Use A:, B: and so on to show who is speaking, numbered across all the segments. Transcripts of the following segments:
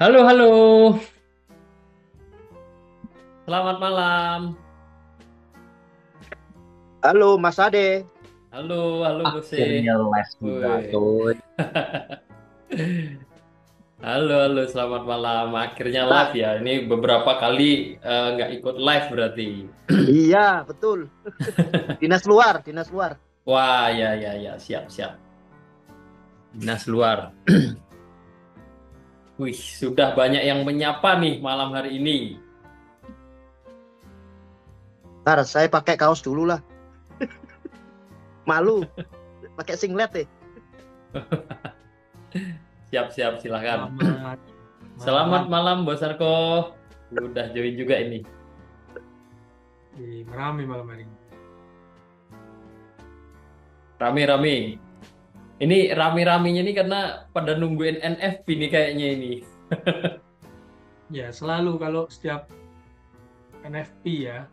A: Halo, halo. Selamat malam.
B: Halo Mas Ade.
A: Halo, halo Bose.
C: Akhirnya live juga,
A: Woi.
C: coy.
A: Halo, selamat malam. Akhirnya live
B: Nah,
A: ya. Ini beberapa kali nggak ikut live berarti.
B: iya betul. Dinas luar, dinas luar.
A: Wah, ya, siap, siap. Dinas luar. Wih, sudah banyak yang menyapa nih malam hari ini.
B: Ntar saya pakai kaos dulu lah. Malu, pakai singlet deh.
A: Siap, siap, silahkan.
D: Selamat
A: Selamat
D: malam.
A: malam, Bos Arko. Udah join juga ini.
D: Merame malam hari ini.
A: Rame-rame. Ini rame-ramenya ini karena pada nungguin NFP nih kayaknya ini.
D: Ya, selalu kalau setiap NFP ya,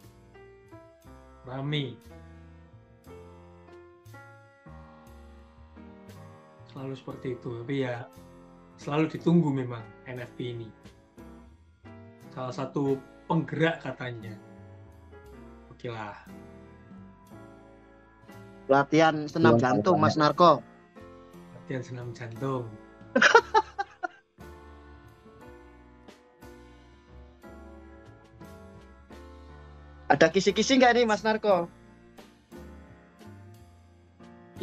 D: rame. Selalu seperti itu. Tapi ya, selalu ditunggu memang NFP ini. Salah satu penggerak katanya. Oke lah.
B: Latihan senam
C: Belum tahu
B: jantung
C: banget.
B: Mas Narko.
D: Latihan senam jantung.
B: Ada kisi-kisi nggak nih Mas Narko?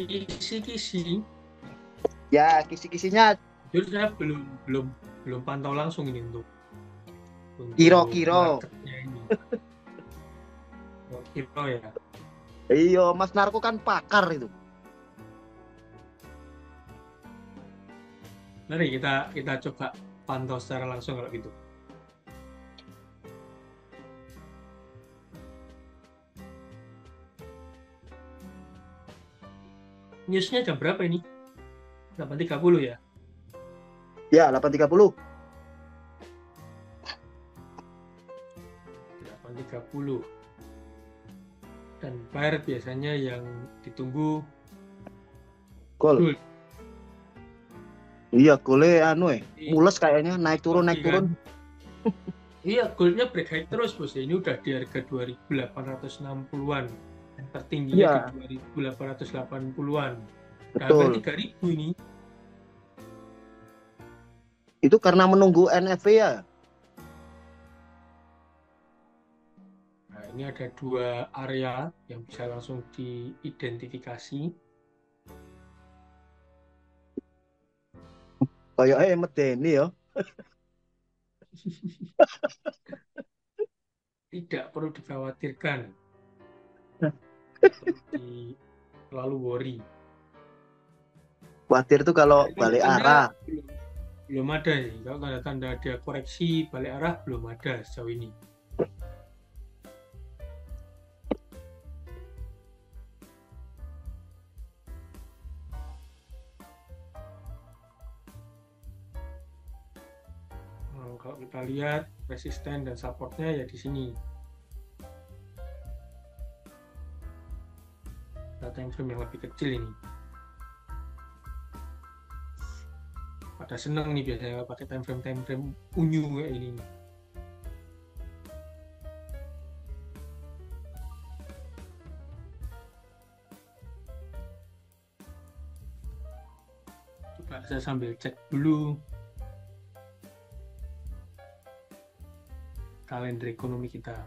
D: Kisi-kisi.
B: Ya, kisi-kisinya
D: Jujur saya belum pantau langsung ini untuk
B: kiro-kiro.
D: marketnya ini. Kiro ya.
B: Iya, Mas Narko kan pakar itu.
D: Mari kita coba pantau secara langsung kalau gitu. Newsnya jam berapa ini? 8.30 ya?
B: Ya, 8.30.
D: 8.30. Dan Bayern biasanya yang ditunggu
B: Gol.
D: gol.
B: Iya, golnya anu mules kayaknya naik turun naik
D: Kan?
B: turun.
D: Iya, golnya break high terus bos. Ini udah di harga 2.860-an. Tertingginya
B: Iya,
D: di 2.880-an. Udah hampir
B: betul.
D: 3.000 ini.
B: Itu karena menunggu NFV ya.
D: Nah, ini ada dua area yang bisa langsung diidentifikasi.
B: Kayaknya medeni ya.
D: Tidak perlu dikhawatirkan. Terlalu worry.
B: Khawatir tuh kalau balik
D: Tanda-tanda
B: arah.
D: belum ada sih. Kalau tanda-tanda ada koreksi balik arah belum ada sejauh ini. Kalau kita lihat resisten dan supportnya ya di sini. Time frame yang lebih kecil ini. Pada seneng nih biasanya pakai time frame unyu kayak ini. Coba saya sambil cek dulu kalender ekonomi kita.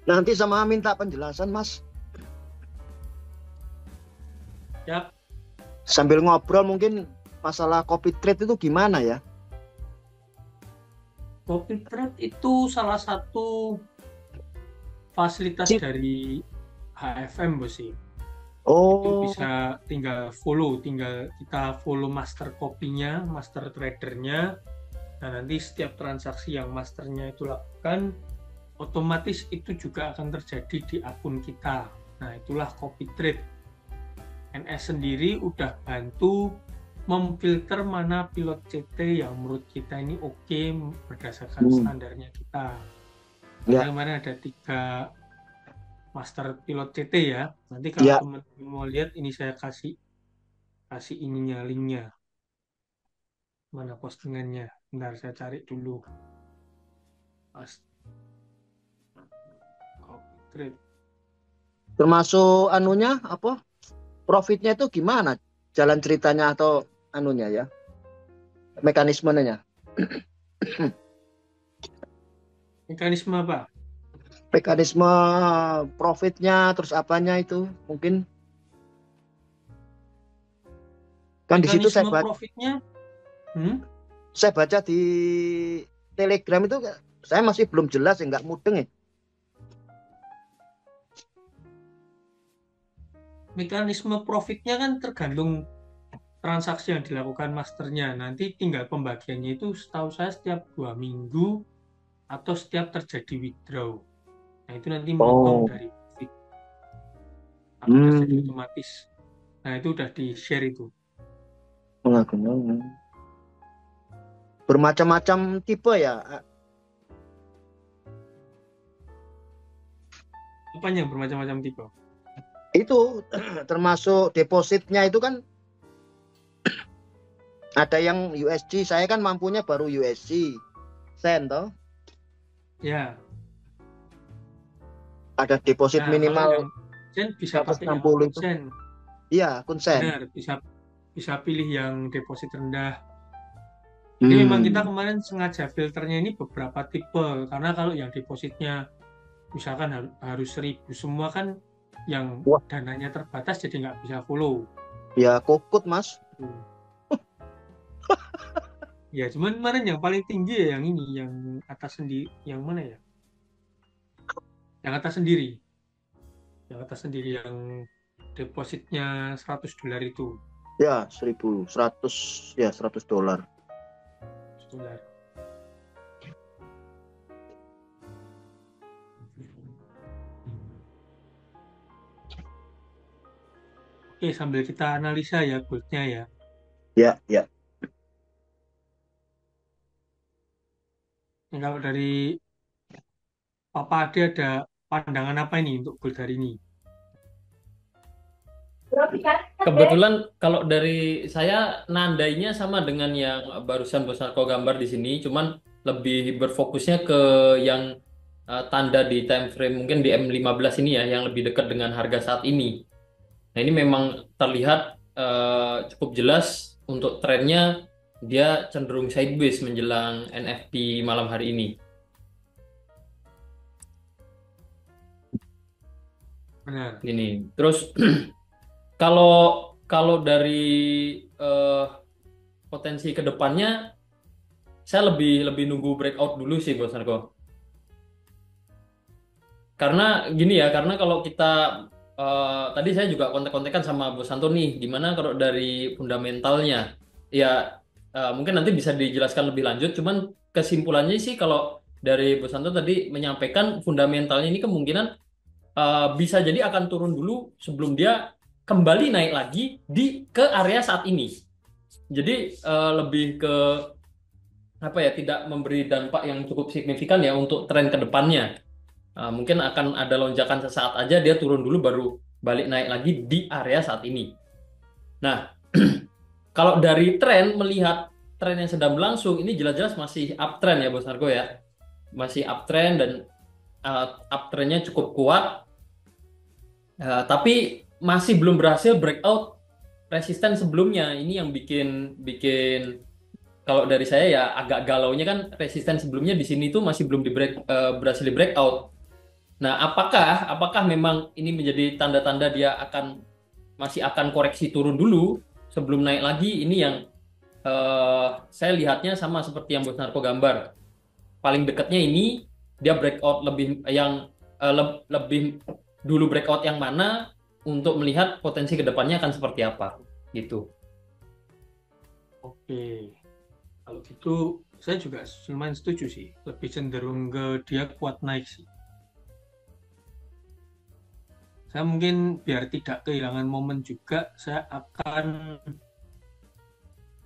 B: Nanti sama minta penjelasan Mas.
D: Yap,
B: Sambil ngobrol mungkin masalah copy trade itu gimana ya?
D: copy trade itu salah satu fasilitas dari HFM bos sih. Itu
B: Oh,
D: bisa tinggal kita follow master copy-nya, master tradernya. Nah, nanti setiap transaksi yang masternya itu lakukan, otomatis itu juga akan terjadi di akun kita. Nah, itulah copy trade. NS sendiri udah bantu memfilter mana pilot CT yang menurut kita ini oke berdasarkan standarnya kita. Karena kemarin ada 3 master pilot CT ya. Nanti kalau teman-teman mau lihat, ini saya kasih ininya, linknya. Mana postingannya? Bentar, saya cari dulu. Copy trade.
B: Termasuk anunya apa? Profitnya itu gimana? Jalan ceritanya atau anunya ya? Mekanismenya.
D: Mekanisme apa?
B: Mekanisme profitnya terus apanya itu mungkin kan di situ
D: Mekanisme profitnya
B: saya baca di Telegram itu saya masih belum jelas ya, nggak mudeng ya.
D: Mekanisme profitnya kan tergantung transaksi yang dilakukan masternya. Nanti tinggal pembagiannya itu setahu saya setiap 2 minggu atau setiap terjadi withdraw. Nah itu nanti motong dari profit atau terjadi otomatis. Nah itu udah di share itu.
B: Bermacam-macam tipe ya.
D: Apanya bermacam-macam tipe?
B: Itu termasuk depositnya itu kan ada yang USD, saya kan mampunya baru USD sen toh.
D: Ya.
B: Ada deposit minimal
D: sen bisa pakai
B: 160 itu.
D: Sen.
B: Iya, akun sen.
D: Benar, bisa pilih yang deposit rendah. Jadi memang kita kemarin sengaja filternya ini beberapa tipe, karena kalau yang depositnya misalkan harus 1.000 semua kan yang dananya terbatas jadi nggak bisa follow.
B: Ya kokut mas.
D: Ya cuman kemarin yang paling tinggi ya yang ini, yang atas sendiri, yang mana ya? Yang atas sendiri. Yang atas sendiri yang depositnya $100 itu.
B: Ya 1.100 ya $100.
D: Oke, sambil kita analisa ya goldnya ya.
B: Ya.
D: Nah, kalau dari Papa Ade ada pandangan apa ini untuk gold hari ini?
A: Kebetulan kalau dari saya nandainya sama dengan yang barusan Bos Narko gambar di sini, cuman lebih berfokusnya ke yang tanda di time frame mungkin di M15 ini ya, yang lebih dekat dengan harga saat ini. Nah ini memang terlihat cukup jelas untuk trennya, dia cenderung sideways menjelang NFP malam hari ini.
D: Benar.
A: Ini terus kalau dari potensi kedepannya, saya lebih nunggu breakout dulu sih Bos Narko. Karena gini ya, karena kalau kita tadi saya juga kontek-kontekan sama Bos Santo nih, gimana kalau dari fundamentalnya, ya mungkin nanti bisa dijelaskan lebih lanjut. Cuman kesimpulannya sih kalau dari Bos Santo tadi menyampaikan fundamentalnya ini kemungkinan bisa jadi akan turun dulu sebelum dia kembali naik lagi ke area saat ini. Jadi lebih ke apa ya, tidak memberi dampak yang cukup signifikan ya untuk tren ke depannya. Mungkin akan ada lonjakan sesaat aja, dia turun dulu baru balik naik lagi di area saat ini. Nah, kalau dari tren, melihat tren yang sedang berlangsung, ini jelas-jelas masih uptrend ya Bos Narko ya. Masih uptrend dan uptrendnya cukup kuat. Tapi masih belum berhasil breakout resisten sebelumnya. Ini yang bikin kalau dari saya ya agak galaunya kan, resisten sebelumnya di sini tuh masih belum berhasil di breakout. Nah, apakah memang ini menjadi tanda-tanda dia masih akan koreksi turun dulu sebelum naik lagi? Ini yang saya lihatnya sama seperti yang Bos Narko gambar. Paling dekatnya ini dia breakout lebih dulu breakout yang mana untuk melihat potensi kedepannya akan seperti apa gitu.
D: Oke, kalau gitu saya juga lumayan setuju sih, lebih cenderung ke dia kuat naik sih. Saya mungkin biar tidak kehilangan momen juga, saya akan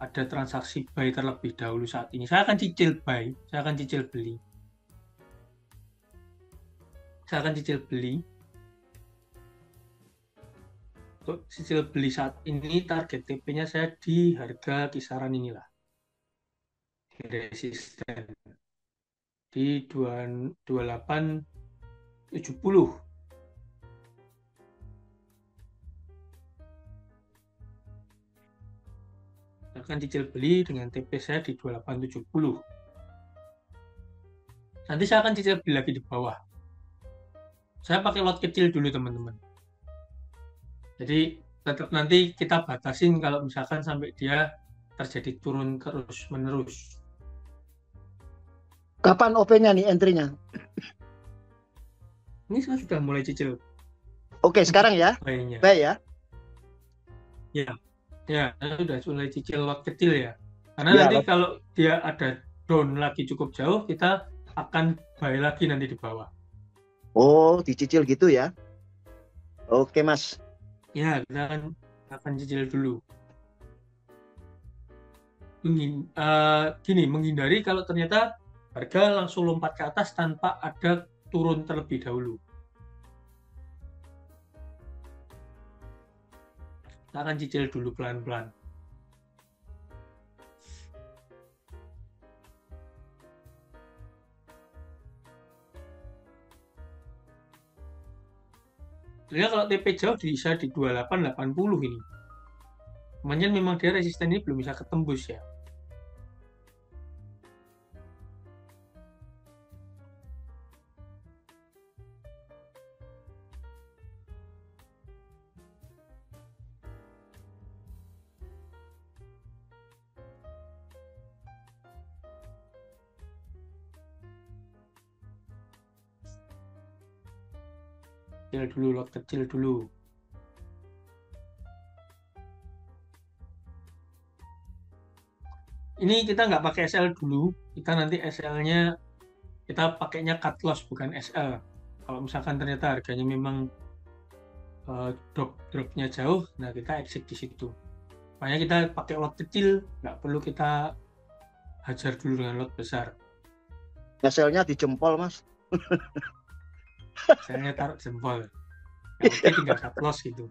D: ada transaksi buy terlebih dahulu saat ini. Saya akan cicil buy, saya akan cicil beli. Saya akan cicil beli. Untuk cicil beli saat ini target TP-nya saya di harga kisaran inilah. Di resisten di 2870. Saya akan cicil beli dengan TP saya di 2870. Nanti saya akan cicil beli lagi di bawah. Saya pakai lot kecil dulu teman-teman. Jadi tetap nanti kita batasin kalau misalkan sampai dia terjadi turun terus menerus.
B: Kapan OP-nya nih entry-nya?
D: Ini saya sudah mulai cicil
B: Oke, sekarang ya.
D: buy-nya.
B: Baik ya.
D: Ya, saya sudah mulai cicil lot kecil ya. Karena
B: Ya,
D: nanti
B: lot.
D: kalau dia ada down lagi cukup jauh, kita akan buy lagi nanti di bawah.
B: Oh, dicicil gitu ya. Oke, Mas.
D: Ya, kita akan cicil dulu. Gini, menghindari kalau ternyata harga langsung lompat ke atas tanpa ada turun terlebih dahulu. Kita akan cicil dulu pelan-pelan. Sebenarnya kalau TP jauh bisa di 2880 ini. Cuman memang dia resisten ini belum bisa ketembus ya. Kecil dulu, lot kecil dulu. Ini kita nggak pakai SL dulu, kita nanti SL-nya kita pakainya cut loss bukan SL. Kalau misalkan ternyata harganya memang dropnya jauh, nah kita exit di situ. Makanya kita pakai lot kecil, nggak perlu kita hajar dulu dengan lot besar.
B: SL-nya di jempol, Mas.
D: Saya taruh jempol. Nah, oke, tinggal cut loss gitu.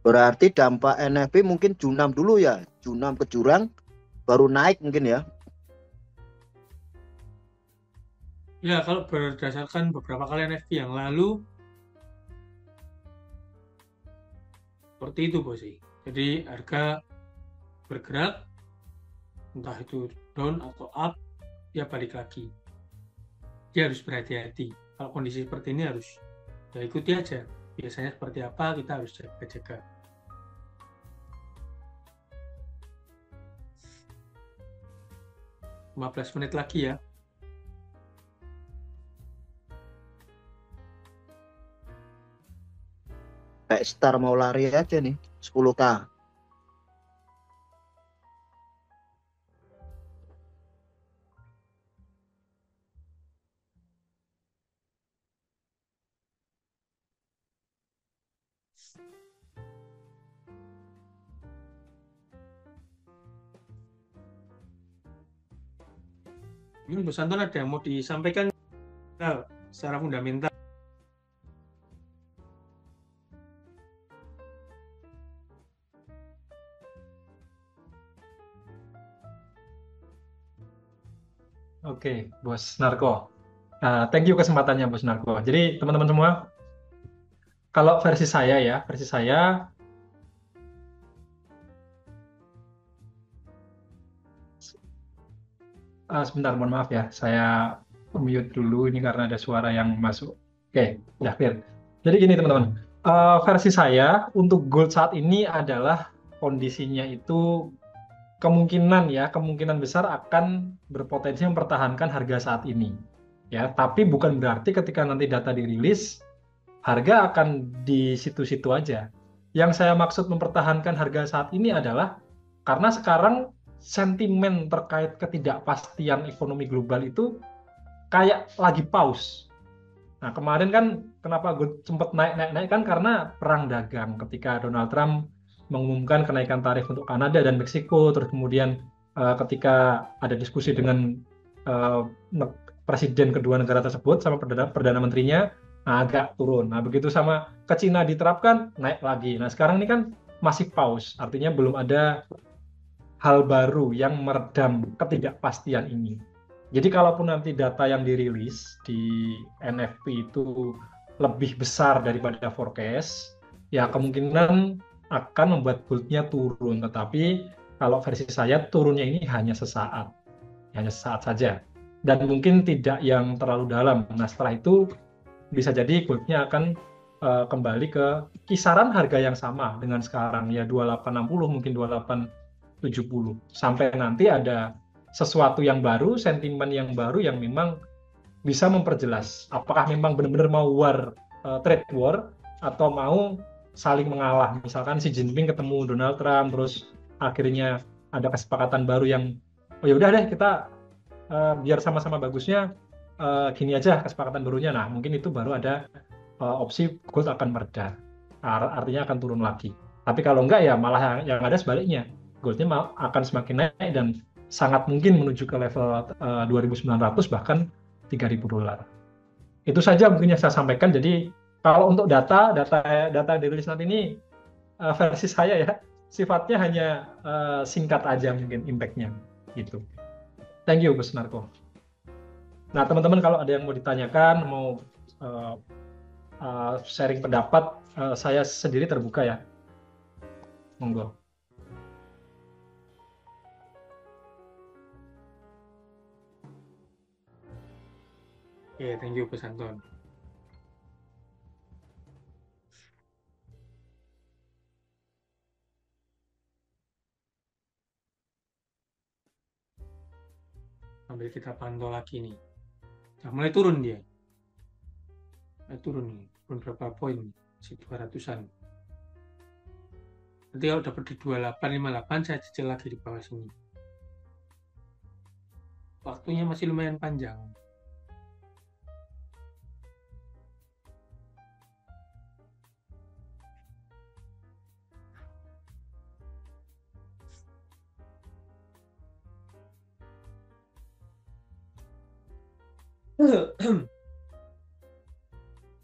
B: Berarti dampak NFP mungkin Jun 6 dulu ya. Jun 6 ke jurang, baru naik mungkin ya.
D: Ya, kalau berdasarkan beberapa kali NFP yang lalu, seperti itu Bos. Jadi harga bergerak, entah itu down atau up, dia balik lagi. Dia harus berhati-hati. Kalau kondisi seperti ini harus ya ikuti aja. Biasanya seperti apa, kita harus jaga-jaga. Lima 15 menit lagi ya.
B: Kayak Star mau lari aja nih, 10K.
D: Ini Bos Anton ada yang mau disampaikan secara fundamental.
C: Oke, Bos Narko. Thank you kesempatannya, Bos Narko. Jadi, teman-teman semua, kalau versi saya ya, sebentar, mohon maaf ya, saya mute dulu ini karena ada suara yang masuk. Oke, udah clear. Jadi gini teman-teman, versi saya untuk gold saat ini adalah kondisinya itu kemungkinan besar akan berpotensi mempertahankan harga saat ini. ya, tapi bukan berarti ketika nanti data dirilis harga akan di situ-situ aja. Yang saya maksud mempertahankan harga saat ini adalah karena sekarang sentimen terkait ketidakpastian ekonomi global itu kayak lagi pause. Nah, kemarin kan kenapa gue sempat naik-naik kan karena perang dagang ketika Donald Trump mengumumkan kenaikan tarif untuk Kanada dan Meksiko, terus kemudian ketika ada diskusi dengan eh, presiden kedua negara tersebut sama perdana menterinya, nah, agak turun. Nah, begitu sama ke Cina diterapkan, naik lagi. Nah, sekarang ini kan masih pause, artinya belum ada hal baru yang meredam ketidakpastian ini. Jadi kalaupun nanti data yang dirilis di NFP itu lebih besar daripada forecast, ya kemungkinan akan membuat gold-nya turun. Tetapi kalau versi saya turunnya ini hanya sesaat saja. Dan mungkin tidak yang terlalu dalam. Nah, setelah itu bisa jadi gold-nya akan kembali ke kisaran harga yang sama dengan sekarang, ya 2860 mungkin 2870, sampai nanti ada sesuatu yang baru, sentimen yang baru yang memang bisa memperjelas apakah memang benar-benar mau trade war atau mau saling mengalah. Misalkan Xi Jinping ketemu Donald Trump terus akhirnya ada kesepakatan baru yang oh ya udah deh kita biar sama-sama bagusnya gini aja kesepakatan barunya. Nah, mungkin itu baru ada opsi gold akan mereda. Artinya akan turun lagi. Tapi kalau enggak ya malah yang ada sebaliknya. Goldnya akan semakin naik dan sangat mungkin menuju ke level 2.900 bahkan $3.000. Itu saja mungkin yang saya sampaikan. Jadi kalau untuk data dirilis nanti ini versi saya ya sifatnya hanya singkat aja mungkin impact-nya gitu. Thank you, Gus Narko. Nah, teman-teman kalau ada yang mau ditanyakan, mau sharing pendapat, saya sendiri terbuka ya. Monggo.
D: Oke, thank you, Mas Anton. Sambil kita pantau lagi nih. Nah, mulai turun dia. Mulai turun nih. Turun berapa poin? Si 200-an. Nanti kalau dapat di 2858, saya cicil lagi di bawah sini. Waktunya masih lumayan panjang.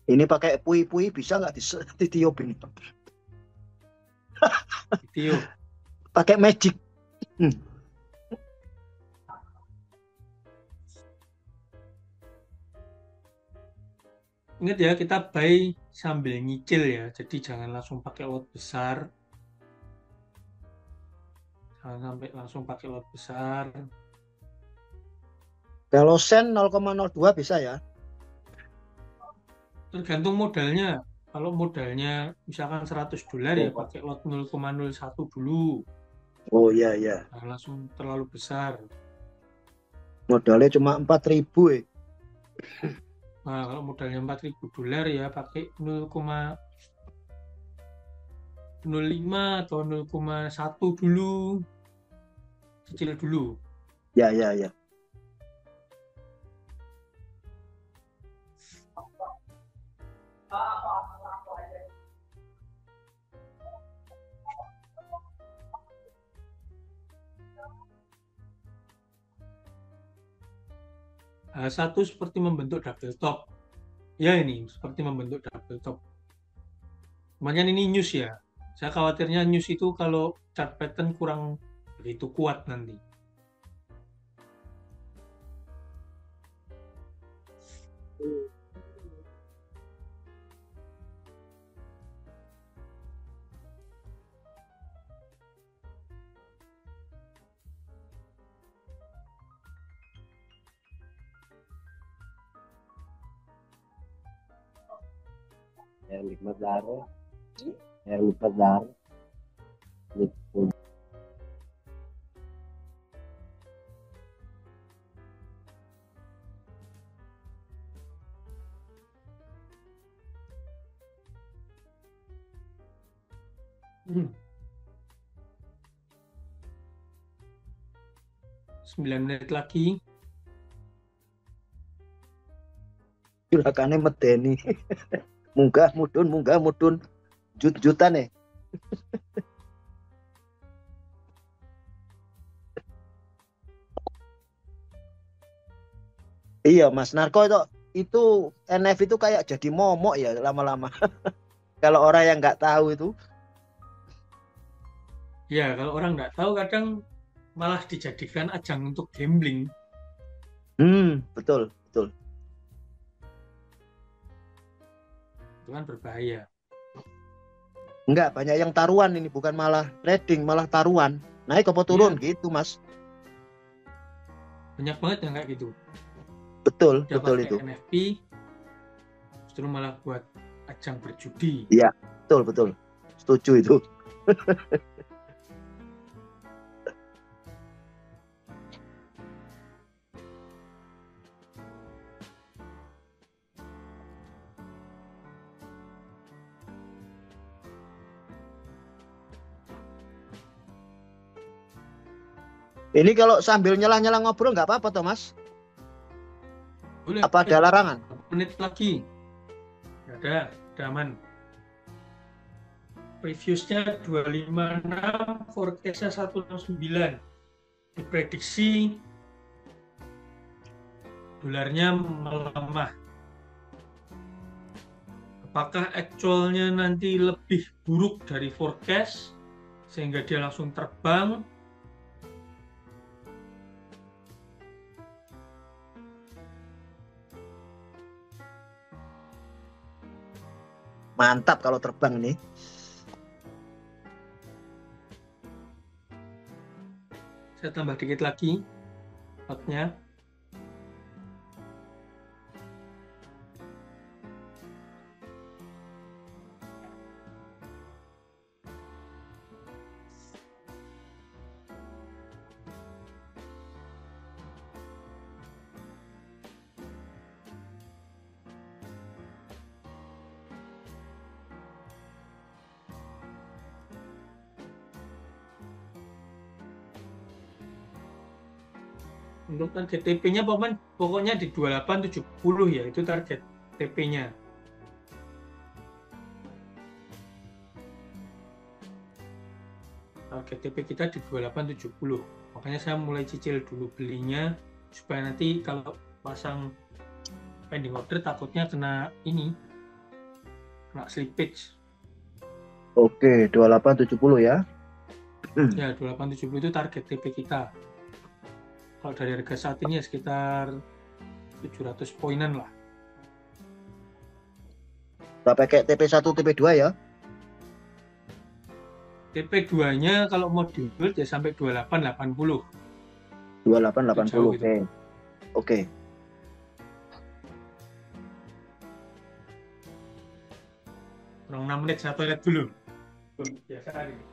B: Ini pakai pui-pui bisa nggak ditiupin?
D: Tiup.
B: Pakai magic.
D: Ingat ya, kita buy sambil nyicil ya. Jadi jangan langsung pakai lot besar. Jangan sampai langsung pakai lot besar.
B: Kalau sen 0,02 bisa ya?
D: Tergantung modalnya. Kalau modalnya misalkan $100 ya pakai lot 0,01 dulu.
B: Oh iya iya.
D: Jangan langsung terlalu besar.
B: Modalnya cuma 4.000 ya.
D: Nah, kalau modalnya $4.000 ya pakai 0,05 atau 0,1 dulu. Cicil dulu.
B: Ya ya ya.
D: Satu seperti membentuk double top. Ya ini seperti membentuk double top. Kemudian ini news ya. Saya khawatirnya news itu kalau chart pattern kurang begitu kuat nanti.
B: Ya lipat darah. Ya lipat darah. Gitu.
D: Hmm. 9 menit lagi.
B: Juragannya medeni. Munggah mudun, jut-jutan ya. Iya Mas Narko itu NF itu kayak jadi momok ya lama-lama. Kalau orang yang nggak tahu itu,
D: Ya, kalau orang nggak tahu kadang malah dijadikan ajang untuk gambling.
B: betul betul.
D: Itu kan berbahaya.
B: Enggak, banyak yang taruhan ini, bukan malah trading, malah taruhan. Naik apa turun
D: Iya.
B: gitu Mas.
D: Banyak banget yang kayak gitu.
B: Betul
D: Udah
B: betul
D: pakai
B: itu.
D: NFP, justru malah buat ajang berjudi.
B: Iya betul betul. Setuju itu. Ini kalau sambil nyela-nyela ngobrol nggak apa-apa toh Mas?
D: Boleh.
B: Apa ada larangan?
D: 4 menit lagi. Nggak ada, udah aman. Previousnya 256, forecastnya 169. Diprediksi dolarnya melemah. Apakah actualnya nanti lebih buruk dari forecast sehingga dia langsung terbang?
B: Mantap kalau terbang nih.
D: Saya tambah dikit lagi hotnya. Untuk target TP-nya pokoknya di 2870 ya, itu target TP-nya. Target TP kita di 2870. Makanya saya mulai cicil dulu belinya supaya nanti kalau pasang pending order takutnya kena slippage.
B: Oke, 2870 ya.
D: Ya, 2870 itu target TP kita. Kalau dari harga saat ini ya sekitar 700 poinan lah.
B: Kita pakai TP1, TP2 ya.
D: TP2-nya kalau mau di hold ya sampai 2880.
B: 2880.
D: Itu jauh
B: Oke. Oke.
D: Kurang 6 menit saya toilet dulu. Biasa ini.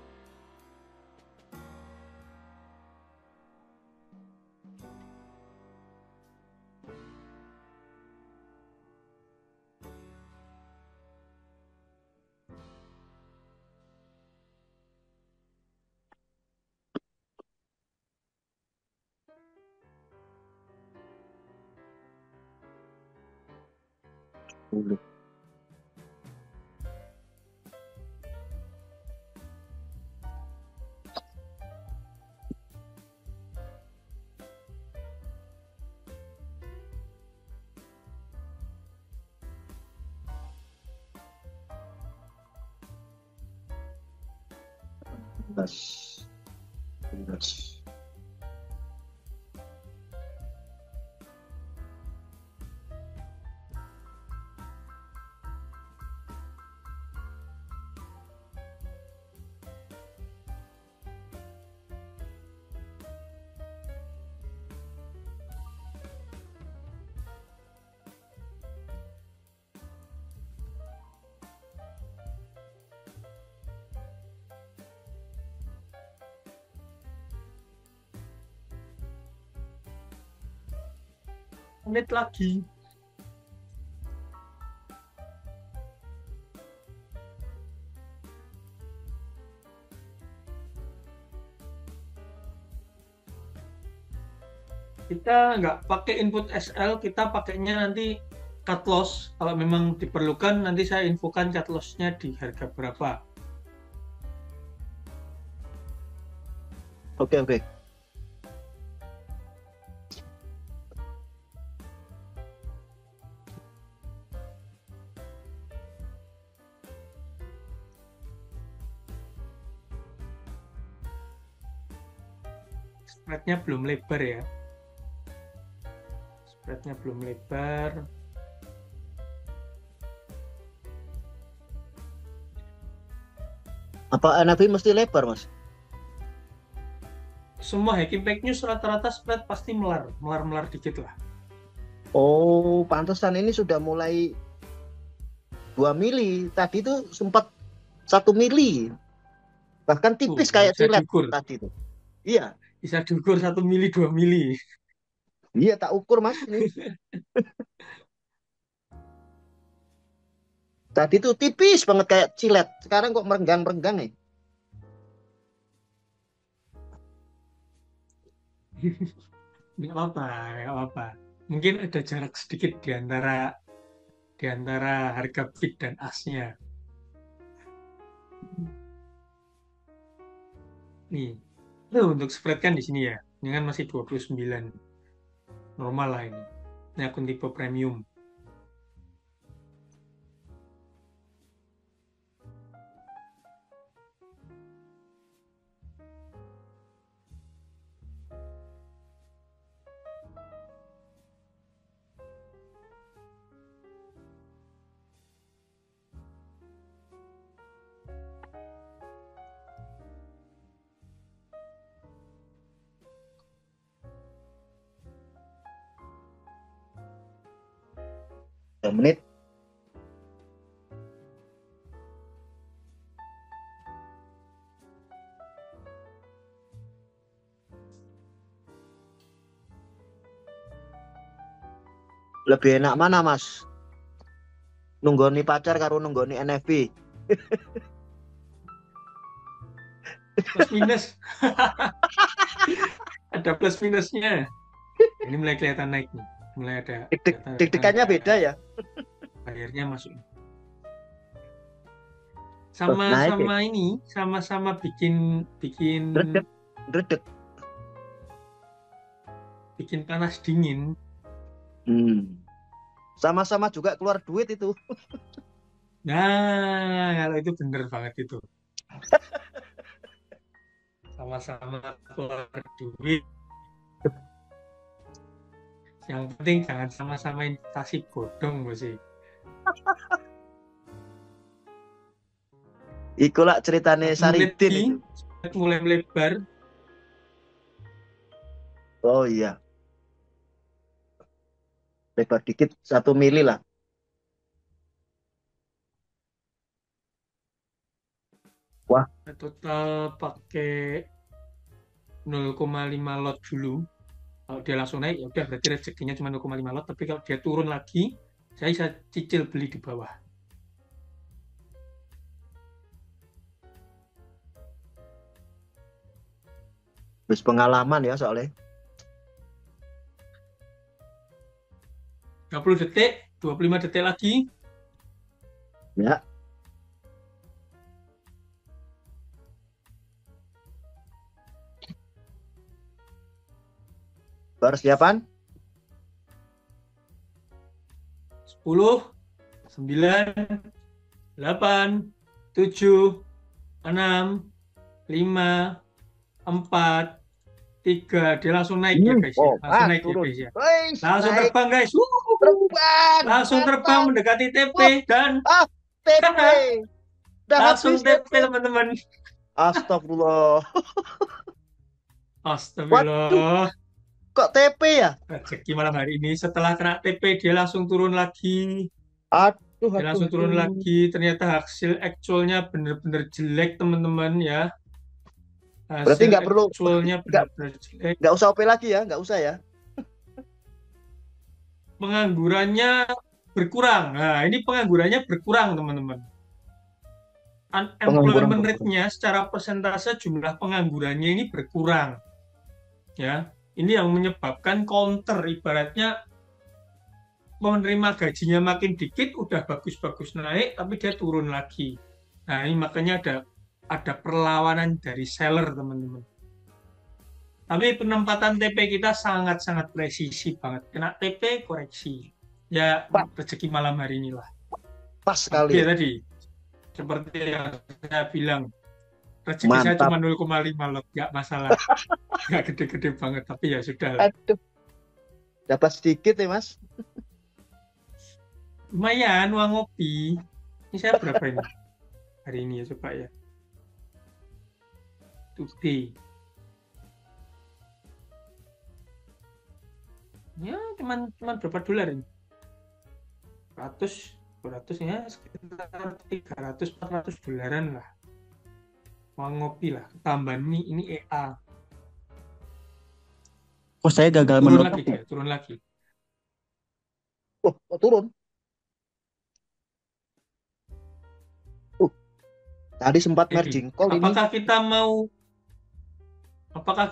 B: Dulu. Belas.
D: Menit lagi. kita nggak pakai input SL, kita pakainya nanti cut loss. Kalau memang diperlukan, nanti saya infokan cut loss-nya di harga berapa.
B: Oke, oke.
D: Spread-nya belum lebar ya. Spread-nya belum lebar.
B: Apa NFI mesti lebar, Mas?
D: Semua Hacking Pack News rata-rata spread pasti melar dikit lah.
B: Oh, pantesan ini sudah mulai 2 mili. Tadi itu sempat 1 mili. Bahkan tipis kayak
D: bisa
B: cilet
D: diukur.
B: tadi itu. Iya,
D: Bisa diukur 1 mili, 2 mili.
B: iya tak ukur, Mas ini. Tadi itu tipis banget kayak cilet. Sekarang kok merenggang-merenggang nih.
D: Nggak apa-apa, nggak apa-apa. Mungkin ada jarak sedikit di antara harga bid dan asnya. Nih, itu untuk spread kan di sini ya. Ini kan masih 29. Normal lah ini. Ini akun tipe premium.
B: Menit. Lebih enak mana, Mas? Nunggoni pacar karo nunggoni NFP?
D: Plus minus. Ada plus minusnya. Ini mulai kelihatan naik nih. Mulai ada
B: Deg-degannya beda ya.
D: Bayarnya masuk.
B: Naik
D: Sama-sama ini, sama-sama bikin
B: Redek.
D: bikin panas dingin.
B: Sama-sama juga keluar duit itu.
D: Nah, kalau itu bener banget itu. Sama-sama keluar duit. Yang penting jangan sama-sama investasi bodong, Bu sih.
B: Iku lah ceritane Saridin itu.
D: Mulai melebar.
B: Oh iya. Lebar dikit 1 mili lah. Wah.
D: Total pakai 0,5 lot dulu. Kalau dia langsung naik, ya udah berarti rezekinya cuma 0,5 lot. Tapi kalau dia turun lagi, saya bisa cicil beli di bawah.
B: Terus pengalaman ya soalnya.
D: 30 detik, 25 detik lagi.
B: Ya. Persiapan
D: 10, 9, 8, 7, 6, 5, 4, 3. Dia langsung naik ya guys ya. Langsung naik
B: turun.
D: ya guys ya.
B: Weiss,
D: Langsung
B: naik.
D: terbang guys. Langsung terbang mendekati TP dan
B: TP.
D: langsung TP teman-teman.
B: Astagfirullah.
D: Astagfirullah.
B: Kok TP ya?
D: Rezeki malam hari ini setelah kena TP dia langsung turun lagi.
B: Dia
D: langsung turun lagi. Ternyata hasil actualnya bener-bener jelek teman-teman ya.
B: Berarti nggak perlu
D: actualnya bener-bener jelek.
B: Nggak usah OP lagi ya, nggak usah ya.
D: Penganggurannya berkurang. Nah, ini penganggurannya berkurang teman-teman. Unemployment rate-nya secara persentase jumlah penganggurannya ini berkurang. Ya. Ini yang menyebabkan counter, ibaratnya menerima gajinya makin dikit, udah bagus-bagus naik, tapi dia turun lagi. Nah, ini makanya ada perlawanan dari seller, teman-teman. Tapi penempatan TP kita sangat-sangat presisi banget. Kena TP, koreksi. Ya,
B: Pak,
D: rezeki malam hari inilah.
B: pas
D: Tapi
B: sekali
D: ya
B: ya.
D: tadi, seperti yang saya bilang, rezeki saya
B: Mantap.
D: cuma 0,5 lot, nggak masalah. Nggak gede-gede banget, tapi ya sudah lah.
B: Aduh, dapat sedikit ya Mas.
D: Lumayan, uang ngopi. Ini saya berapa ini? Hari ini ya, coba ya. Today. Ya, cuman berapa dolar ini? 100, 200 ya, sekitar 300, 400 dolaran lah. Uang ngopi lah. Tambahan ini EA.
E: Oh, saya gagal
D: Turun
E: menutup
D: lagi
E: ya.
D: dia, turun lagi.
B: Oh, kok turun. Tadi sempat
D: Jadi,
B: margin call ini.
D: apakah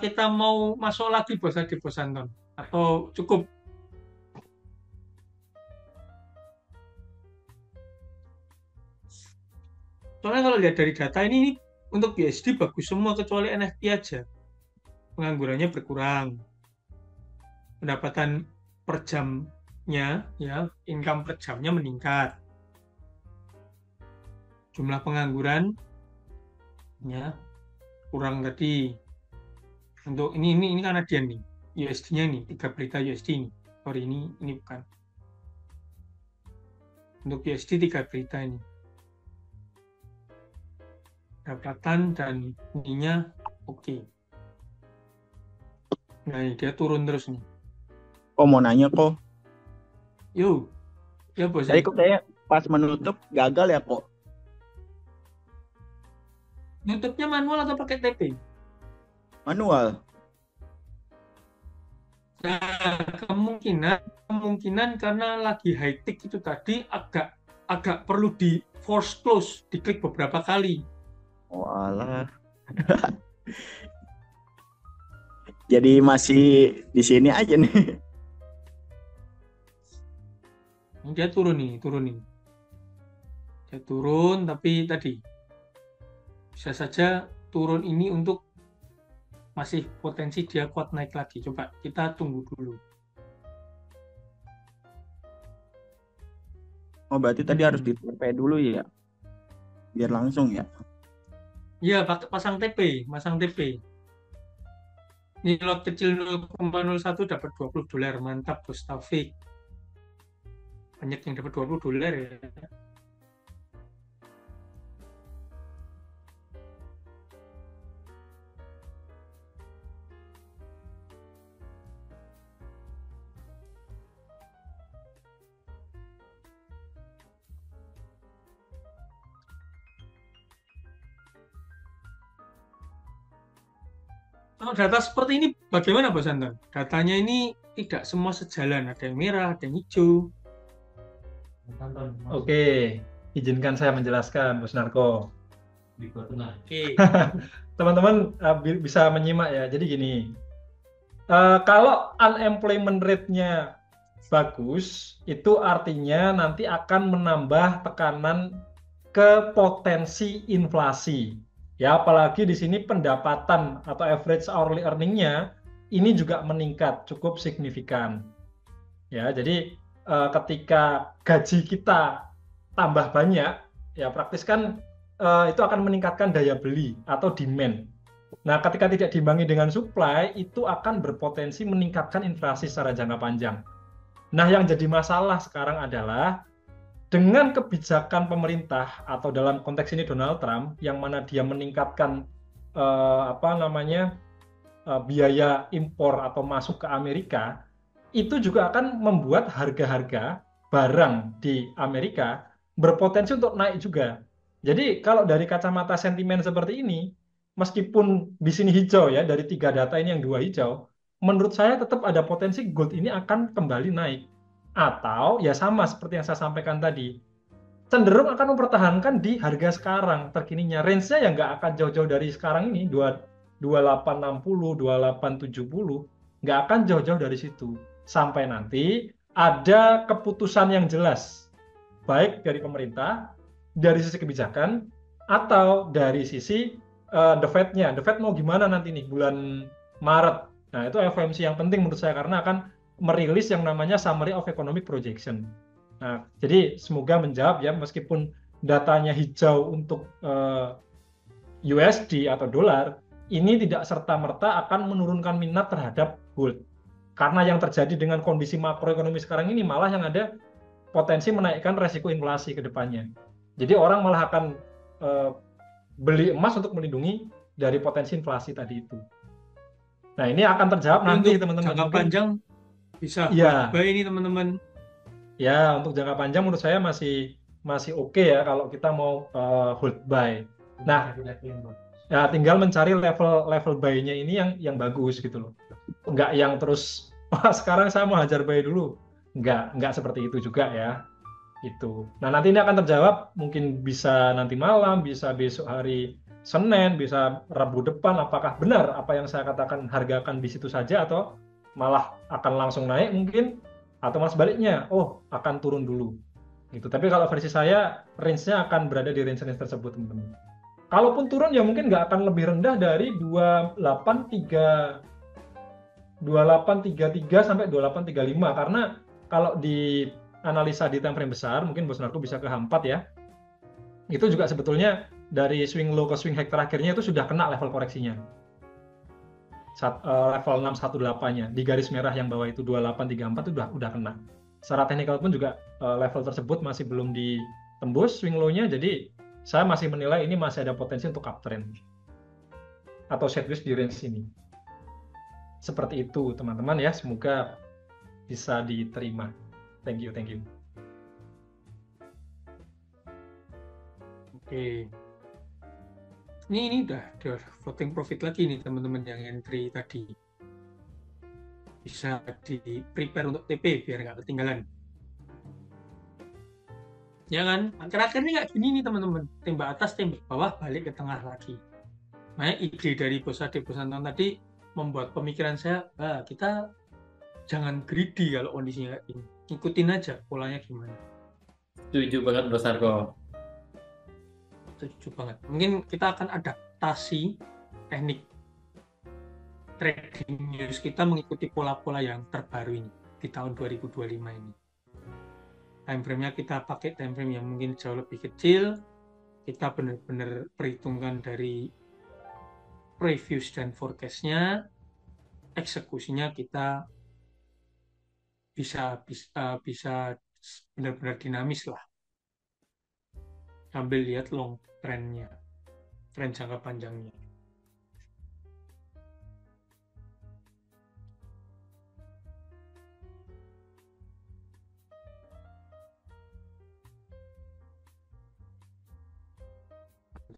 D: kita mau masuk lagi Bos Adi, Bos Anton? Atau cukup? Soalnya kalau lihat dari data ini untuk BSD bagus semua kecuali NFT aja. Penganggurannya berkurang. Pendapatan per jamnya, ya, income per jamnya meningkat. Jumlah pengangguran ya kurang tadi. Untuk ini Kanadian nih. USD-nya nih, 3 berita USD ini. Sorry, ini bukan. Untuk USD 3 berita ini. Pendapatan dan ininya oke. Nah, ini dia turun terus nih.
E: Oh, mau nanya kok.
D: Yuk, ya Bos.
E: Tadi kok saya pas menutup gagal ya kok.
D: Nutupnya manual atau pakai TP?
E: Manual.
D: Nah, kemungkinan karena lagi high tick itu tadi agak perlu di force close, diklik beberapa kali.
E: Oh alah. Jadi masih di sini aja nih.
D: Dia turun nih. Dia turun, tapi tadi bisa saja turun ini untuk masih potensi dia kuat naik lagi. Coba kita tunggu dulu.
E: Oh, berarti tadi harus di TP dulu ya. Biar langsung ya.
D: Iya, pasang TP. Ini lot kecil 0,01 dapat 20 dolar. Mantap, Bos Taufik. Banyak yang dapat 20 dolar ya. Kalau data seperti ini bagaimana Bos Anton? Datanya ini tidak semua sejalan. Ada yang merah, ada yang hijau.
C: Oke, izinkan saya menjelaskan, Bos Narko.
D: Oke.
C: Teman-teman bisa menyimak ya. Jadi gini, kalau unemployment rate-nya bagus, itu artinya nanti akan menambah tekanan ke potensi inflasi. Ya, apalagi di sini pendapatan atau average hourly earning-nya ini juga meningkat cukup signifikan. Ya, jadi ketika gaji kita tambah banyak, ya praktis kan itu akan meningkatkan daya beli atau demand. Nah, ketika tidak diimbangi dengan supply, itu akan berpotensi meningkatkan inflasi secara jangka panjang. Nah, yang jadi masalah sekarang adalah dengan kebijakan pemerintah atau dalam konteks ini Donald Trump yang mana dia meningkatkan biaya impor atau masuk ke Amerika, itu juga akan membuat harga-harga barang di Amerika berpotensi untuk naik juga. Jadi kalau dari kacamata sentimen seperti ini, meskipun di sini hijau ya, dari 3 data ini yang 2 hijau, menurut saya tetap ada potensi gold ini akan kembali naik. Atau ya sama seperti yang saya sampaikan tadi, cenderung akan mempertahankan di harga sekarang terkininya. Range-nya ya nggak akan jauh-jauh dari sekarang ini, 2860, 2870. nggak akan jauh-jauh dari situ. Sampai nanti ada keputusan yang jelas, baik dari pemerintah, dari sisi kebijakan, atau dari sisi The Fed-nya. The Fed mau gimana nanti nih bulan Maret. Nah, itu FOMC yang penting menurut saya karena akan merilis yang namanya Summary of Economic Projection. Nah, jadi semoga menjawab ya, meskipun datanya hijau untuk USD atau dolar, ini tidak serta-merta akan menurunkan minat terhadap gold. Karena yang terjadi dengan kondisi makroekonomi sekarang ini malah yang ada potensi menaikkan resiko inflasi ke depannya. Jadi orang malah akan beli emas untuk melindungi dari potensi inflasi tadi itu. Nah, ini akan terjawab
D: Tapi
C: nanti
D: untuk
C: teman-teman.
D: jangka
C: Mungkin
D: panjang bisa
C: ya,
D: buy ini teman-teman.
C: ya untuk jangka panjang menurut saya masih oke ya kalau kita mau hold buy. Nah, ya tinggal mencari level buy-nya ini yang bagus gitu loh. Nggak yang terus wah sekarang saya mau hajar buy dulu. Nggak seperti itu juga ya. Itu. Nah, nanti ini akan terjawab mungkin bisa nanti malam, bisa besok hari Senin, bisa Rabu depan apakah benar apa yang saya katakan harga akan di situ saja atau malah akan langsung naik mungkin atau malah sebaliknya, oh akan turun dulu. Gitu. Tapi kalau versi saya range-nya akan berada di range-range tersebut, teman-teman. Kalaupun turun ya mungkin nggak akan lebih rendah dari 2833 sampai 2835 karena kalau di analisa di time frame besar mungkin Bos Narko bisa ke H4 ya. Itu juga sebetulnya dari swing low ke swing high terakhirnya itu sudah kena level koreksinya. Level 618-nya di garis merah yang bawah itu 2834 itu udah kena. Secara teknikal pun juga level tersebut masih belum ditembus swing low-nya, jadi saya masih menilai ini masih ada potensi untuk uptrend atau sideways di range ini. Seperti itu teman-teman ya, semoga bisa diterima. Thank you.
D: Oke. Ini udah floating profit lagi nih teman-teman yang entry tadi. Bisa di prepare untuk TP biar nggak ketinggalan. Ya kan? Akhir-akhir ini nggak gini nih teman-teman. Tembak atas, tembak bawah, balik ke tengah lagi. Makanya ide dari Bos Anton tadi membuat pemikiran saya, kita jangan greedy kalau kondisinya kayak gini. Ikutin aja polanya gimana.
A: Setuju banget Bos Narko.
D: Setuju banget. Mungkin kita akan adaptasi teknik trading news kita mengikuti pola-pola yang terbaru ini di tahun 2025 ini. Time frame-nya kita pakai time frame yang mungkin jauh lebih kecil. Kita benar-benar perhitungkan dari previews dan forecast-nya. Eksekusinya kita bisa benar-benar dinamis lah. Sambil lihat long trend-nya, tren jangka panjangnya.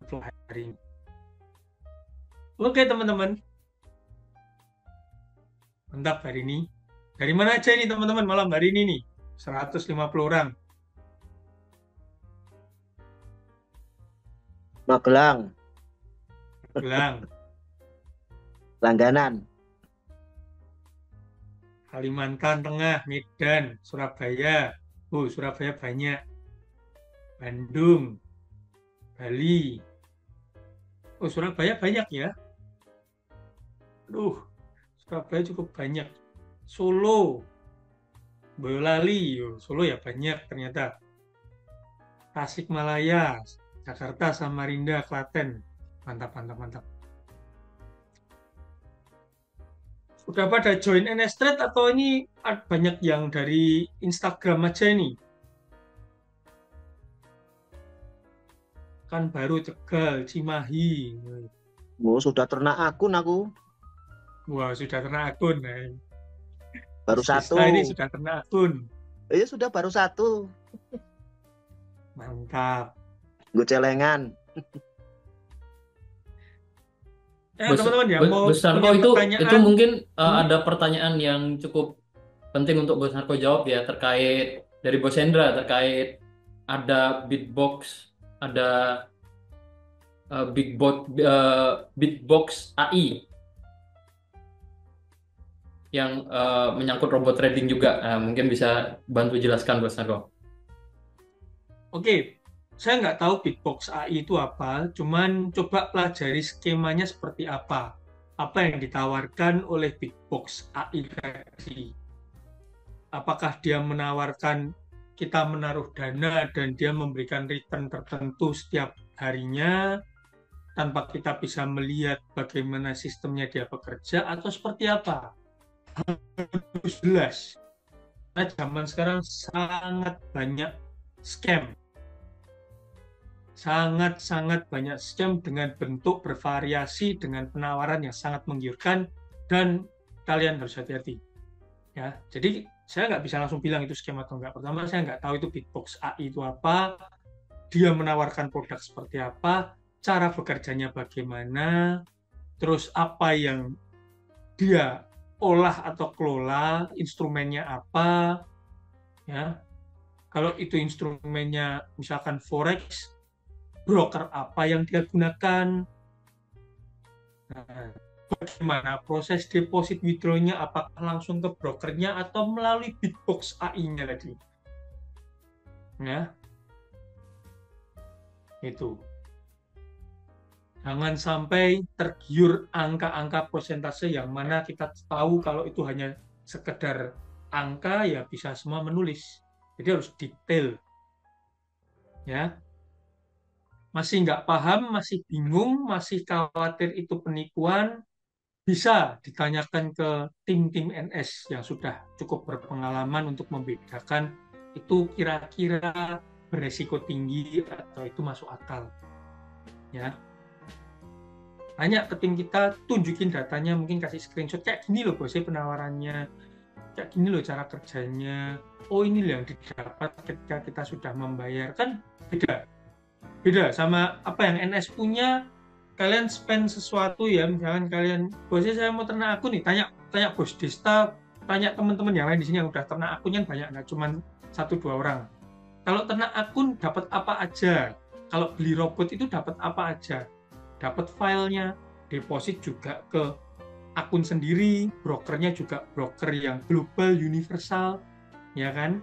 D: Hari ini. Oke teman-teman, mantap hari ini. Dari mana aja ini teman-teman malam hari ini nih? 150 orang.
B: Magelang,
D: Magelang,
B: langganan,
D: Kalimantan Tengah, Medan, Surabaya. Surabaya banyak. Bandung, Bali. Surabaya banyak ya. Surabaya cukup banyak. Solo, Boyolali, Solo ya banyak ternyata. Tasikmalaya, Jakarta, Samarinda, Klaten. Mantap. Udah pada join NS Trade atau ini banyak yang dari Instagram aja nih? Kan baru Tegal, Cimahi.
B: oh sudah ternak akun aku,
D: Wah, sudah ternak akun.
B: baru satu.
D: Ini sudah ternak akun.
B: Iya sudah baru satu,
D: Mantap.
B: gue celengan.
D: Teman-teman ya, mau
A: Bos Narko
D: punya
A: itu
D: pertanyaan?
A: mungkin ada pertanyaan yang cukup penting untuk Bos Narko jawab ya terkait dari Bos Hendra terkait ada beatbox, ada beatbox AI. yang menyangkut robot trading juga. Nah, mungkin bisa bantu jelaskan Bos Narko.
D: Oke, saya nggak tahu Bitbox AI itu apa, cuman coba pelajari skemanya seperti apa. Apa yang ditawarkan oleh Bitbox AI tadi. Apakah dia menawarkan kita menaruh dana dan dia memberikan return tertentu setiap harinya, tanpa kita bisa melihat bagaimana sistemnya dia bekerja, atau seperti apa? Harus jelas. Karena zaman sekarang sangat banyak scam. Sangat-sangat banyak scam dengan bentuk bervariasi, dengan penawaran yang sangat menggiurkan, dan kalian harus hati-hati. Ya, jadi saya nggak bisa langsung bilang itu scam atau enggak. Pertama, saya nggak tahu itu Bitbox AI itu apa, dia menawarkan produk seperti apa, cara bekerjanya bagaimana, terus apa yang dia olah atau kelola, instrumennya apa, ya. Kalau itu instrumennya misalkan forex, broker apa yang dia gunakan, nah, bagaimana proses deposit withdrawnya, apakah langsung ke brokernya atau melalui Bitbox AI-nya tadi, ya, itu. Jangan sampai tergiur angka-angka persentase yang mana kita tahu kalau itu hanya sekedar angka, ya bisa semua menulis. Jadi harus detail. Ya. Masih nggak paham, masih bingung, masih khawatir itu penipuan, bisa ditanyakan ke tim-tim NS yang sudah cukup berpengalaman untuk membedakan itu kira-kira beresiko tinggi atau itu masuk akal. Ya. Tanya ke tim kita, tunjukin datanya, mungkin kasih screenshot, kayak gini loh bosnya penawarannya, kayak gini loh cara kerjanya, oh ini loh yang didapat ketika kita sudah membayar. Kan beda sama apa yang NS punya. Kalian spend sesuatu, ya misalkan kalian, bosnya saya mau ternak akun nih, tanya bos Desta, tanya teman-teman yang lain di sini yang udah ternak akunnya banyak, nggak cuma 1-2 orang. Kalau ternak akun dapat apa aja, kalau beli robot itu dapat apa aja, dapat filenya, deposit juga ke akun sendiri, brokernya juga broker yang global, universal, ya kan?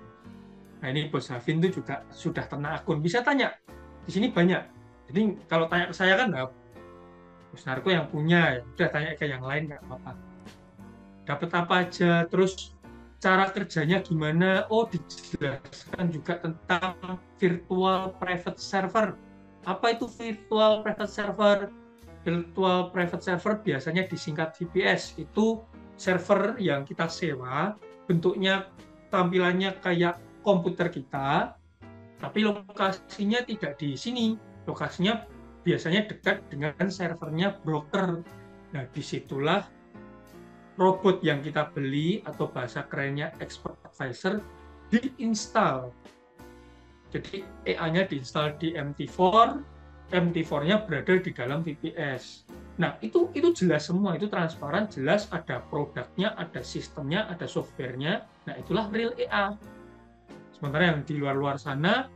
D: Nah ini Bos Hafin itu juga sudah ternak akun, bisa tanya, di sini banyak. Jadi kalau tanya ke saya kan, nah, Bos Narko yang punya, ya udah tanya ke yang lain nggak apa-apa. Dapat apa aja, terus cara kerjanya gimana, oh dijelaskan juga tentang virtual private server. Apa itu virtual private server? Virtual private server biasanya disingkat VPS. Itu server yang kita sewa, bentuknya tampilannya kayak komputer kita, tapi lokasinya tidak di sini. Lokasinya biasanya dekat dengan servernya broker. Nah, disitulah robot yang kita beli atau bahasa kerennya expert advisor diinstal. Jadi EA-nya diinstal di MT4, MT4-nya berada di dalam VPS. Nah, itu jelas semua, itu transparan, jelas ada produknya, ada sistemnya, ada software-nya. Nah, itulah real EA. Sementara yang di luar-luar sana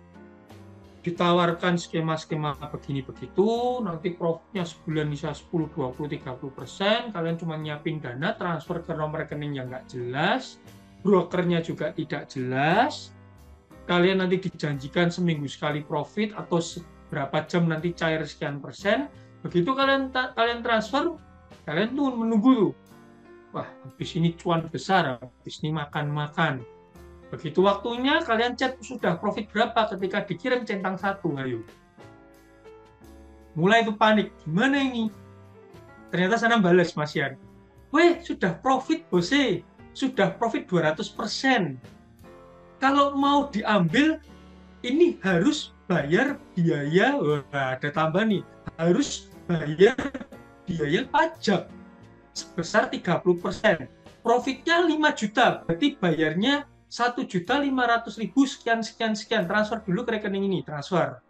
D: ditawarkan skema-skema begini begitu, nanti profitnya sebulan bisa 10, 20, 30%, kalian cuma nyiapin dana, transfer ke nomor rekening yang nggak jelas, brokernya juga tidak jelas, kalian nanti dijanjikan seminggu sekali profit atau berapa jam nanti cair sekian persen. Begitu kalian transfer, kalian tuh menunggu tuh, wah habis ini cuan besar, habis ini makan. Begitu waktunya kalian chat sudah profit berapa, ketika dikirim centang 1, ayo. Mulai itu panik, gimana ini? Ternyata sana balas Mas Yan, weh sudah profit bose, sudah profit 200%. Kalau mau diambil, ini harus bayar biaya, wah ada tambah nih, harus bayar biaya pajak sebesar 30%. Profitnya 5 juta, berarti bayarnya 1.500.000 sekian, transfer dulu ke rekening ini, transfer.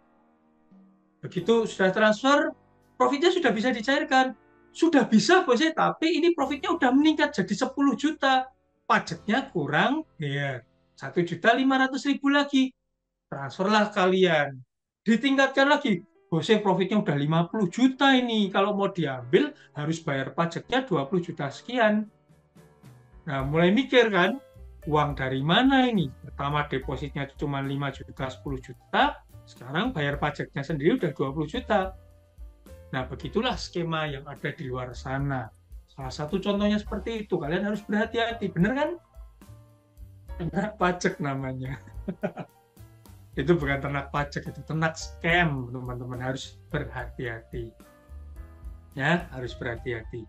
D: Begitu sudah transfer, profitnya sudah bisa dicairkan. Sudah bisa bosnya, tapi ini profitnya udah meningkat jadi 10 juta. Pajaknya kurang, ya 1.500.000 lagi. Transferlah kalian. Ditingkatkan lagi, bosnya profitnya udah 50 juta ini. Kalau mau diambil, harus bayar pajaknya 20 juta sekian. Nah, mulai mikir kan, uang dari mana ini? Pertama depositnya cuma 5 juta, 10 juta, sekarang bayar pajaknya sendiri udah 20 juta. Nah, begitulah skema yang ada di luar sana. Salah satu contohnya seperti itu, kalian harus berhati-hati, bener kan? Ternak pajak namanya. Itu bukan ternak pajak, itu ternak scam, teman-teman. Harus berhati-hati. Ya, harus berhati-hati.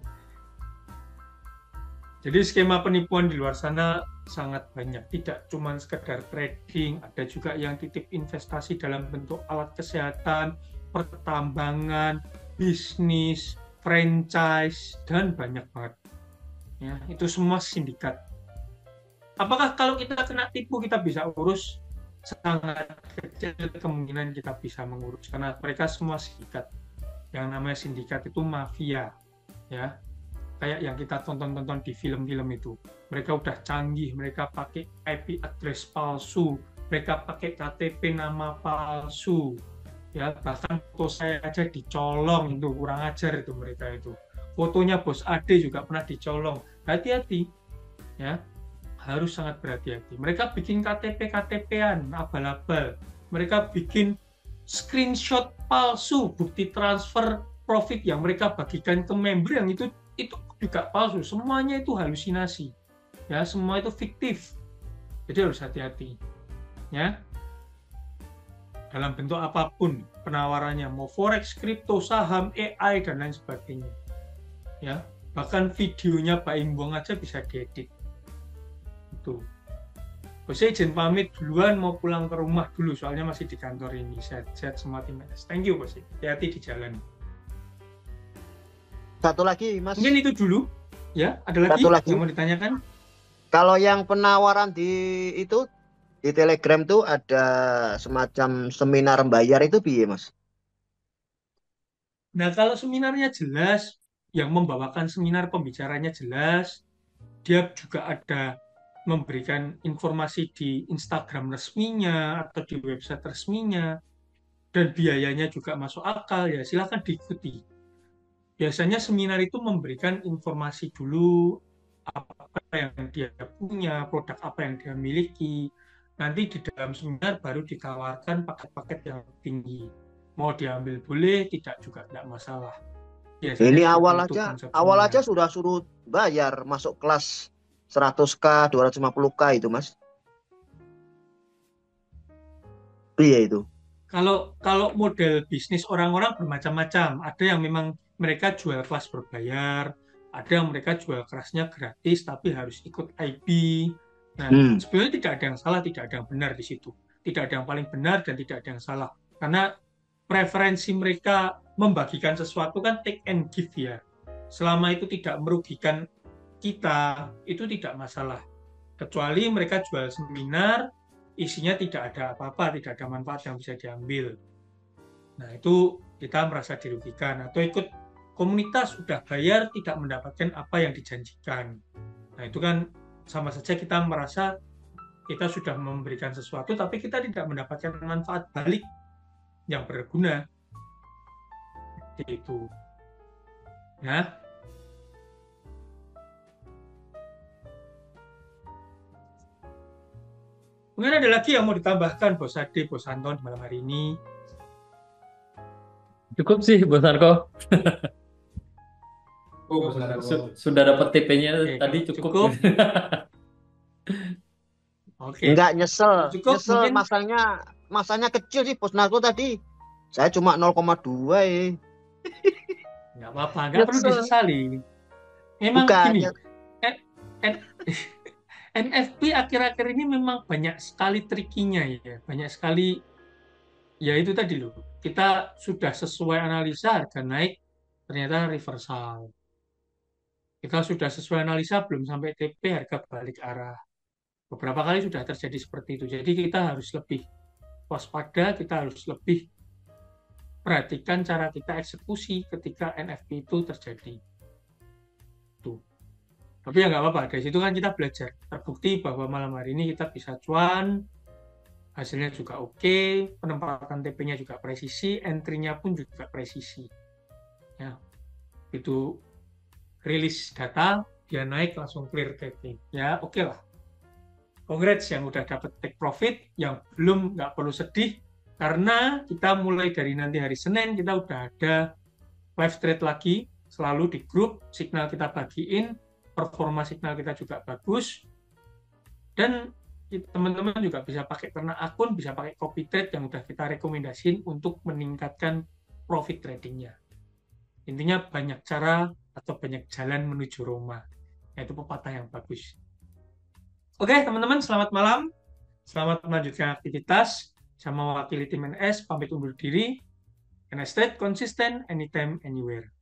D: Jadi skema penipuan di luar sana sangat banyak, tidak cuma sekedar trading, ada juga yang titip investasi dalam bentuk alat kesehatan, pertambangan, bisnis, franchise, dan banyak banget. Ya, itu semua sindikat. Apakah kalau kita kena tipu kita bisa urus? Sangat kecil kemungkinan kita bisa mengurus, karena mereka semua sindikat. Yang namanya sindikat itu mafia, ya. Kayak yang kita tonton-tonton di film-film itu. Mereka udah canggih, mereka pakai IP address palsu, mereka pakai KTP nama palsu. Ya, bahkan foto saya aja dicolong, itu kurang ajar itu mereka itu. Fotonya Bos Ade juga pernah dicolong. Hati-hati. Ya, harus sangat berhati-hati. Mereka bikin KTP-KTP-an, abal-abal. Mereka bikin screenshot palsu, bukti transfer profit yang mereka bagikan ke member yang itu juga palsu, semuanya itu halusinasi, ya, semua itu fiktif, jadi harus hati-hati, ya, dalam bentuk apapun penawarannya, mau forex, kripto, saham, AI dan lain sebagainya, ya, bahkan videonya Pak Imbong aja bisa diedit, itu. Bos izin pamit duluan, mau pulang ke rumah dulu, soalnya masih di kantor ini, sehat-sehat semua tim. Thank you Bos, hati-hati di jalan.
B: Satu lagi, Mas.
D: Mungkin itu dulu. Ya, ada lagi yang mau ditanyakan?
B: Kalau yang penawaran di Telegram tuh ada semacam seminar bayar itu piye, Mas?
D: Nah, kalau seminarnya jelas, yang membawakan seminar pembicaranya jelas, dia juga ada memberikan informasi di Instagram resminya atau di website resminya, dan biayanya juga masuk akal, ya silakan diikuti. Biasanya seminar itu memberikan informasi dulu apa yang dia punya, produk apa yang dia miliki. Nanti di dalam seminar baru ditawarkan paket-paket yang tinggi. Mau diambil boleh, tidak juga tidak masalah. Biasanya
B: Ini awal aja sudah suruh bayar masuk kelas 100K, 250K itu, Mas. Iya itu.
D: Kalau model bisnis orang-orang bermacam-macam. Ada yang memang mereka jual kelas berbayar, ada yang mereka jual kelasnya gratis tapi harus ikut IB. Nah, sebenarnya tidak ada yang salah, tidak ada yang benar di situ. Tidak ada yang paling benar dan tidak ada yang salah. Karena preferensi mereka membagikan sesuatu kan take and give ya. Selama itu tidak merugikan kita, itu tidak masalah. Kecuali mereka jual seminar, isinya tidak ada apa-apa, tidak ada manfaat yang bisa diambil. Nah, itu kita merasa dirugikan. Atau ikut komunitas sudah bayar, tidak mendapatkan apa yang dijanjikan. Nah, itu kan sama saja kita merasa kita sudah memberikan sesuatu, tapi kita tidak mendapatkan manfaat balik yang berguna. Itu. Ya. Mungkin ada lagi yang mau ditambahkan, Bos Ade, Bos Anton malam hari ini?
A: Cukup sih, Bos Narko.
D: Oh,
A: sudah dapat TP-nya tadi cukup.
B: Oke. Enggak nyesel,
D: mungkin...
B: masanya kecil sih Bos Narko tadi. Saya cuma 0,2 ya.
D: Enggak apa-apa, enggak perlu disesali. Memang gini. NFP akhir-akhir ini memang banyak sekali trikinya ya, banyak sekali ya itu tadi loh. Kita sudah sesuai analisa harga naik, ternyata reversal. Kita sudah sesuai analisa belum sampai TP harga balik arah. Beberapa kali sudah terjadi seperti itu. Jadi kita harus lebih waspada, kita harus lebih perhatikan cara kita eksekusi ketika NFP itu terjadi. Tuh. Tapi ya nggak apa-apa, dari situ kan kita belajar. Terbukti bahwa malam hari ini kita bisa cuan, hasilnya juga oke, penempatan TP-nya juga presisi, entry-nya pun juga presisi. Ya, itu rilis data, dia naik langsung clear trading. Ya oke lah. Congrats yang udah dapat take profit, yang belum nggak perlu sedih karena kita mulai dari nanti hari Senin kita udah ada live trade lagi, selalu di grup, signal kita bagiin, performa signal kita juga bagus, dan teman-teman juga bisa pakai karena akun, bisa pakai copy trade yang udah kita rekomendasiin untuk meningkatkan profit tradingnya. Intinya banyak cara atau banyak jalan menuju Roma, yaitu pepatah yang bagus. Oke teman-teman, selamat malam, selamat melanjutkan aktivitas. Saya mewakili tim NS, pamit undur diri. NS Trade konsisten, anytime, anywhere.